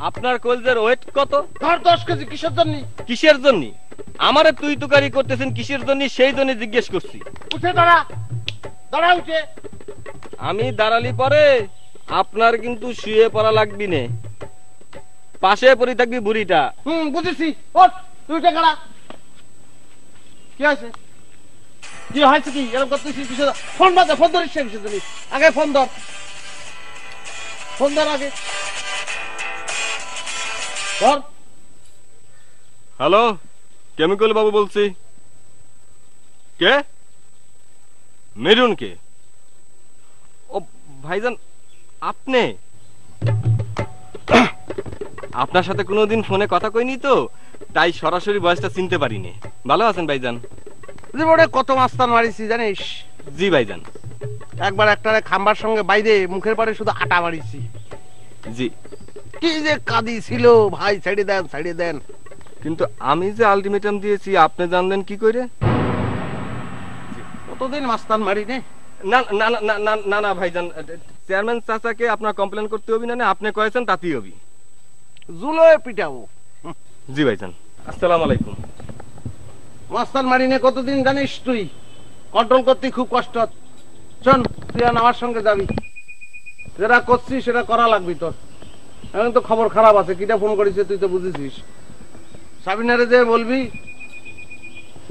আপনার কলজের ওয়েট কত? ধর 10 কেজি। কিসের জন্য? কিসের জন্য? আমারে তুই তুকারি করতেছেন কিসের জন্য সেই জন্য জিজ্ঞেস করছি। উঠে দাঁড়া, দাঁড়া উঠে। আমি দাঁড়ালি পরে আপনার কিন্তু শুয়ে পড়া লাগবি না, পাশে পড়ে থাকবি বুড়িটা। বুঝেছি। ওঠ, তুই উঠে দাঁড়া। কি হয়েছে? কি হয়েছে? কি এরকম করতেছিস? কিসের? ফোন বাজে, ফোন ধরিস না কিসের জন্য? আগে ফোন ধর, ফোন ধর আগে ধর। হ্যালো, কেমিক্যাল বাবু বলছি। কে? মেরুন কে? ও ভাইজান, আপনি? আপনার সাথে কোনোদিন ফোনে কথা কইনি তো, তাই সরাসরি বয়সটা চিনতে পারিনি। ভালো আছেন ভাইজান? জীবনে কত মাস্তান মারিছি জানিস? জি ভাইজান। একবার একটারে খাম্বার সঙ্গে বাইরে মুখের পরে শুধু আটা মারিছি। জি। কি যে কাঁদি ছিল ভাই, ছেড়ে দেন ছেড়ে দেন। কিন্তু আমি যে আলটিমেটাম দিয়েছি আপনি জানলেন কি করে? কতদিন মাস্তান মারি নে। না না না না না না ভাইজান, চেয়ারম্যান চাচাকে আপনার কমপ্লেন করতে হবি না, আপনি কয়েছেন তাতেই হবি। জুলোয় পিটাবো। জি ভাইজান। আসসালামু আলাইকুম। মাস্তান মারি নে কতদিন জানিস তুই? কন্ট্রোল করতে খুব কষ্ট। শোন, তুই আমার সঙ্গে যাবি, যেটা করছিস সেটা করা লাগবি তোর। এখন তো খবর খারাপ আছে। কিটা ফোন করেছে তুই তো বুঝেছিস। সাবিনারে যে বলবি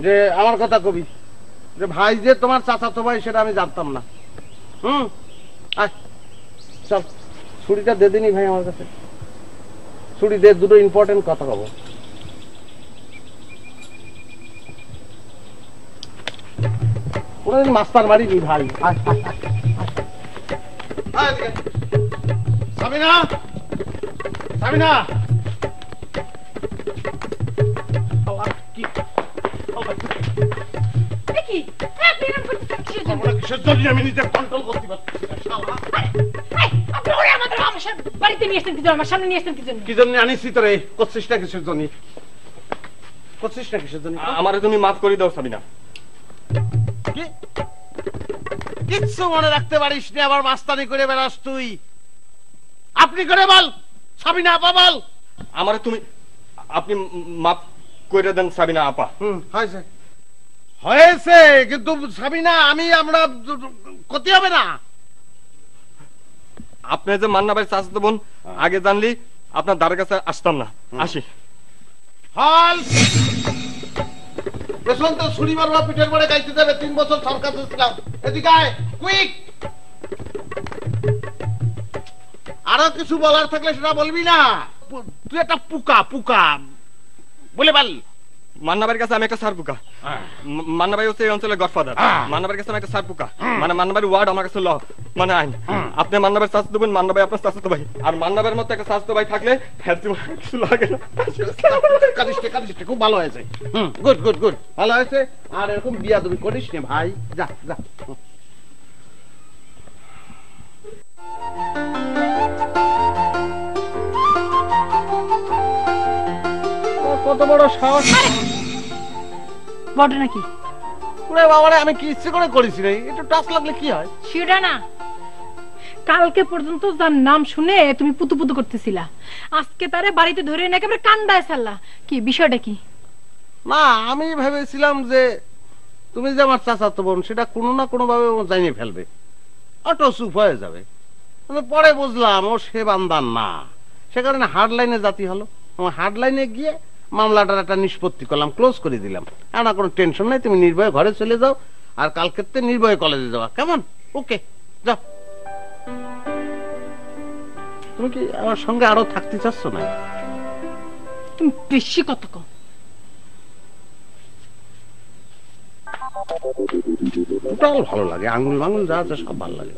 যে আমার কথা কবি যে ভাই যে তোমার চাচাতো ভাই সেটা আমি জানতাম না। আয় চল, ছুরিটা দে দিনি ভাই আমার কাছে। ছুরি দে, দুটো ইম্পর্টেন্ট কথা কব। কোনদিন মাস্টার মারিনি ভাই। সাবিনা, সাবিনা, আমারে তুমি মাফ করে দাও সাবিনা। কিচ্ছু মনে রাখতে পারিস না, আবার মাস্তানি করে বেড়াস তুই। আপনি করে বল সাবিনা আপা বল। আমারে তুমি আপনি মাফ করে দেন সাবিনা আপা। হয়েছে হয়েছে, কিন্তু সাবিনা আমি আমরা ক্ষতি হবে না। আপনি যে মান্না ভাই চাচাতো বোন, আগে জানলি আপনার দ্বারের কাছে আসতাম না। আসি। হল পেছন তো ছুরি মারবা, পিঠের পরে গাইতে যাবে। 3 বছর সরকার ছিলাম। এদিকে আয়, কুইক। আরো কিছু বলার থাকলে সেটা বলবি না। তুই একটা পুকা পুকা বলে বল। মান্না ভাইয়ের কাছে আমি একটা সার পোকা। মান্না ভাই হচ্ছে এই অঞ্চলের গডফাদার। মান্না ভাইয়ের কাছে আমি একটা সার পোকা, মানে মান্না ভাইয়ের ওয়ার্ড আমার কাছে ল, মানে আইন। আপনি মান্না ভাইয়ের চাচাতো বোন, মান্না ভাই আপনার চাচাতো ভাই। আর মান্না ভাইয়ের মতো একটা চাচাতো ভাই থাকলে কিছু লাগে না। খুব ভালো হয়েছে। গুড গুড গুড, ভালো হয়েছে। আর এরকম বিয়া তুমি করিস না ভাই। যা যা। কত বড় সাহস! বড় নাকি? ওরে বাবারে, আমি কি ইচ্ছে করে করেছি রে? একটু টাচ লাগলে কি হয়? সেটা না, কালকে পর্যন্ত যার নাম শুনে তুমি পুতু পুতু করতেছিলা, আজকে তারে বাড়িতে ধরে এনে একেবারে কান্দায় ছাড়লা। কি বিষয়টা কি? না, আমি ভেবেছিলাম যে তুমি যে আমার চাচাতো বোন সেটা কোনো না কোনো ভাবে ও জানিয়ে ফেলবে, অটো চুপ হয়ে যাবে। পরে বুঝলাম ও সে বান্দার না, সে কারণে হার্ড লাইনে জাতি হলো। হার্ড লাইনে গিয়ে মামলাটার একটা নিষ্পত্তি করলাম, ক্লোজ করে দিলাম। না কোনো টেনশন নাই, তুমি নির্ভয়ে ঘরে চলে যাও, আর কালকে নির্ভয়ে কলেজে যাওয়া। কেমন? ওকে, যাও। তুমি কি আমার সঙ্গে আরো থাকতে চাচ্ছ না? তুমি বেশি কথা কও। ওটাও ভালো লাগে, আঙুল মাঙুল যা যা সব ভালো লাগে।